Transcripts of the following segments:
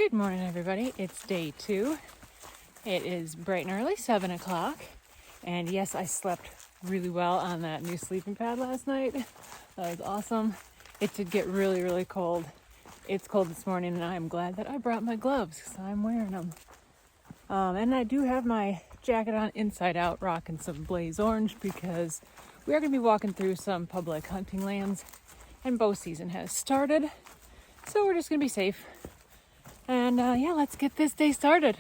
Good morning, everybody. It's day 2. It is bright and early, 7 o'clock. And yes, I slept really well on that new sleeping pad last night. That was awesome. It did get really, really cold. It's cold this morning, and I'm glad that I brought my gloves because I'm wearing them. And I do have my jacket on inside out, rocking some blaze orange because we are going to be walking through some public hunting lands, and bow season has started. So we're just going to be safe. And yeah, let's get this day started.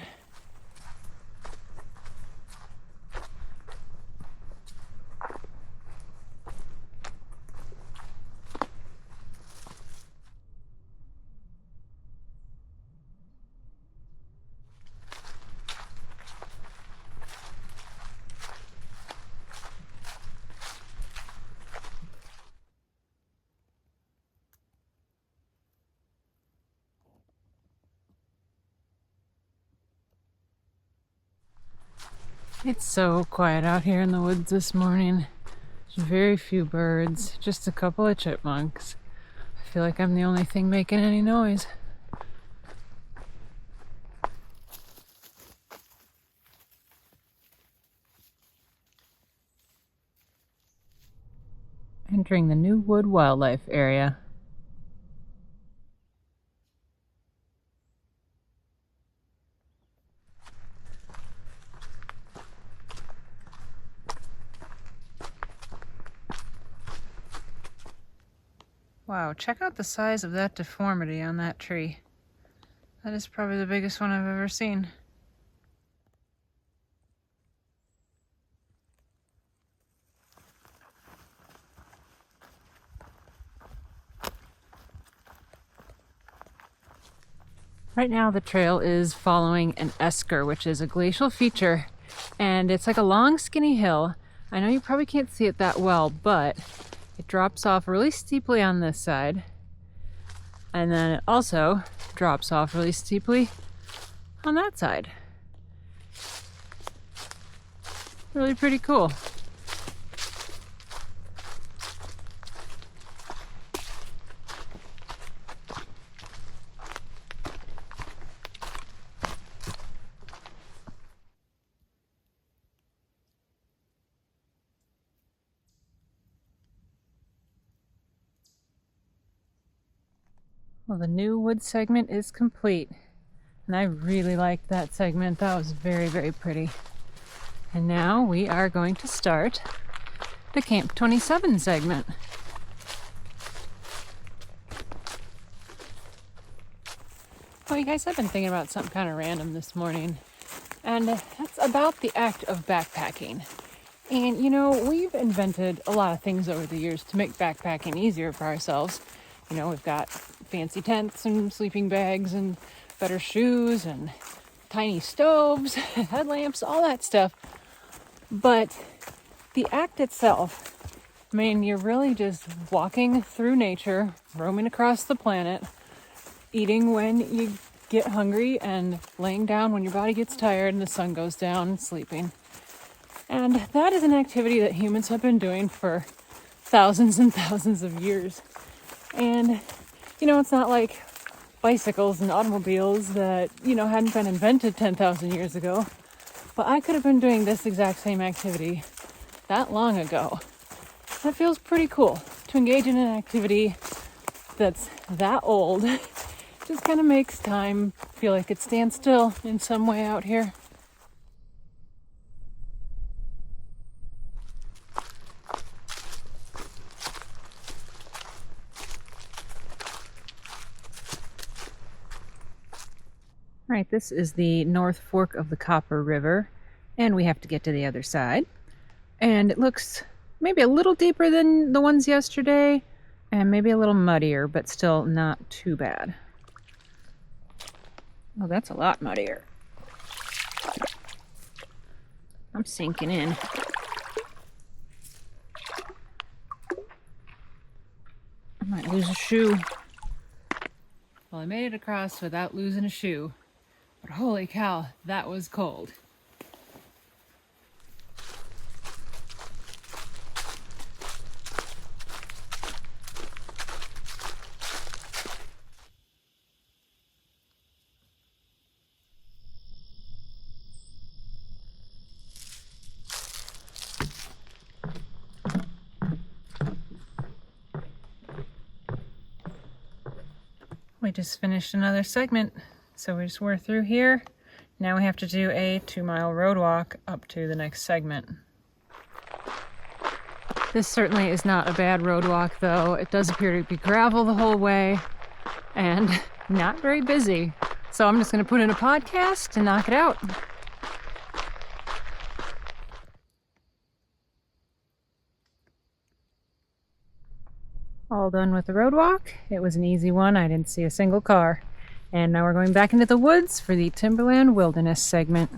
It's so quiet out here in the woods this morning. There's very few birds, just a couple of chipmunks. I feel like I'm the only thing making any noise. Entering the New Wood Wildlife Area. Wow, check out the size of that deformity on that tree. That is probably the biggest one I've ever seen. Right now the trail is following an esker, which is a glacial feature, and it's like a long skinny hill. I know you probably can't see it that well, but it drops off really steeply on this side, and then it also drops off really steeply on that side. Really pretty cool. Well, the new wood segment is complete, and I really liked that segment. That was very, very pretty. And now we are going to start the Camp 27 segment. Well, you guys, I've been thinking about something kind of random this morning, and that's about the act of backpacking. And you know, we've invented a lot of things over the years to make backpacking easier for ourselves. You know, we've got fancy tents and sleeping bags and better shoes and tiny stoves, headlamps, all that stuff. But the act itself, I mean, you're really just walking through nature, roaming across the planet, eating when you get hungry, and laying down when your body gets tired and the sun goes down, and sleeping. And that is an activity that humans have been doing for thousands and thousands of years. And, you know, it's not like bicycles and automobiles that, you know, hadn't been invented 10,000 years ago. But I could have been doing this exact same activity that long ago. That feels pretty cool. To engage in an activity that's that old just kind of makes time feel like it stands still in some way out here. All right, this is the North Fork of the Copper River, and we have to get to the other side. And it looks maybe a little deeper than the ones yesterday, and maybe a little muddier, but still not too bad. Oh, that's a lot muddier. I'm sinking in. I might lose a shoe. Well, I made it across without losing a shoe. But holy cow, that was cold. we just finished another segment. So we just were through here. Now we have to do a 2-mile road walk up to the next segment. This certainly is not a bad road walk though. It does appear to be gravel the whole way and not very busy. So I'm just gonna put in a podcast to knock it out. All done with the road walk. It was an easy one. I didn't see a single car. And now we're going back into the woods for the Timberland Wilderness segment.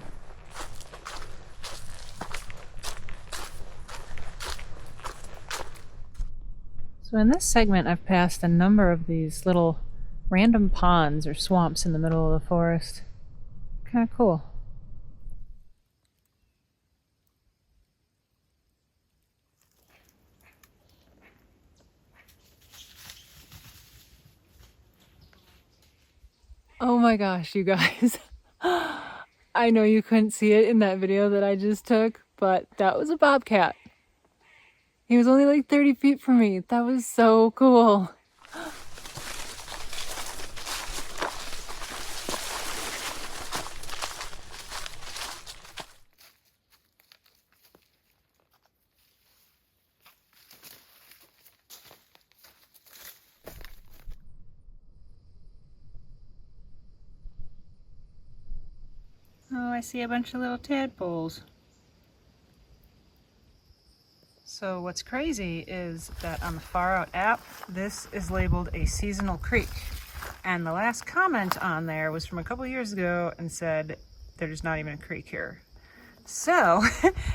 So in this segment, I've passed a number of these little random ponds or swamps in the middle of the forest. Kind of cool. Oh my gosh, you guys. I know you couldn't see it in that video that I just took, but that was a bobcat. He was only like 30 feet from me. That was so cool. Oh, I see a bunch of little tadpoles. So what's crazy is that on the Far Out app, this is labeled a seasonal creek. And the last comment on there was from a couple years ago and said, there's not even a creek here. So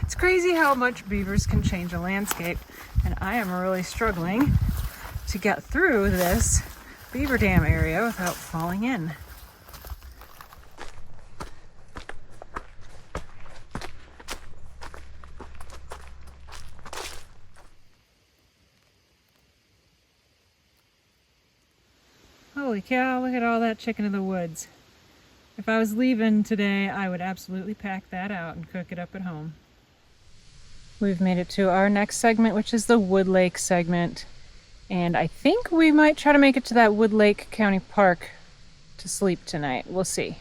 it's crazy how much beavers can change a landscape. And I am really struggling to get through this beaver dam area without falling in. Holy cow, look at all that chicken in the woods. If I was leaving today, I would absolutely pack that out and cook it up at home. We've made it to our next segment, which is the Wood Lake segment. And I think we might try to make it to that Wood Lake County Park to sleep tonight. We'll see.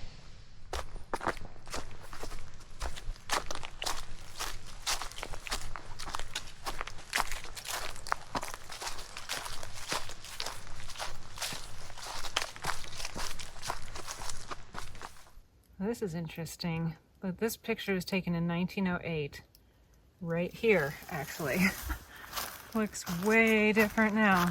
This is interesting, but this picture was taken in 1908, right here, actually. Looks way different now.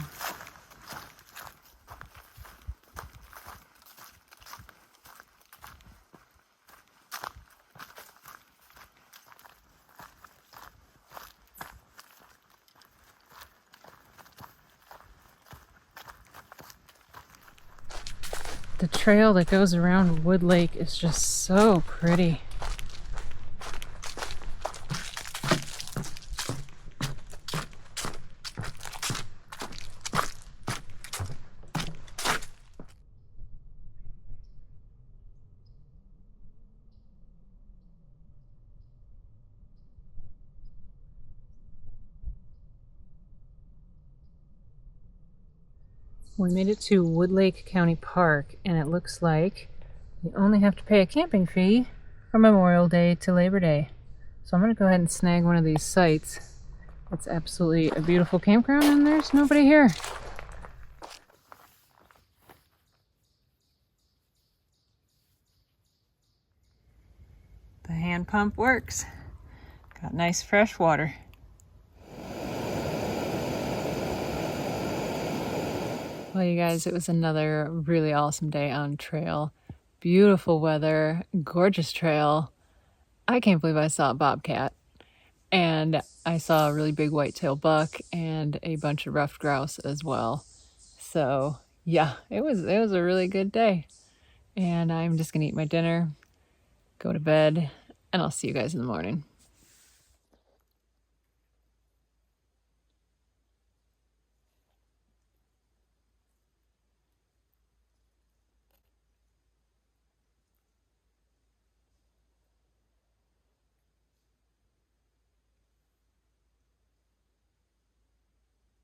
The trail that goes around Wood Lake is just so pretty. We made it to Wood Lake County Park, and it looks like you only have to pay a camping fee from Memorial Day to Labor Day. So I'm going to go ahead and snag one of these sites. It's absolutely a beautiful campground, and there's nobody here. The hand pump works. Got nice fresh water. Well, you guys, it was another really awesome day on trail. Beautiful weather, gorgeous trail. I can't believe I saw a bobcat. And I saw a really big whitetail buck and a bunch of ruffed grouse as well. So yeah, it was a really good day. And I'm just gonna eat my dinner, go to bed, and I'll see you guys in the morning.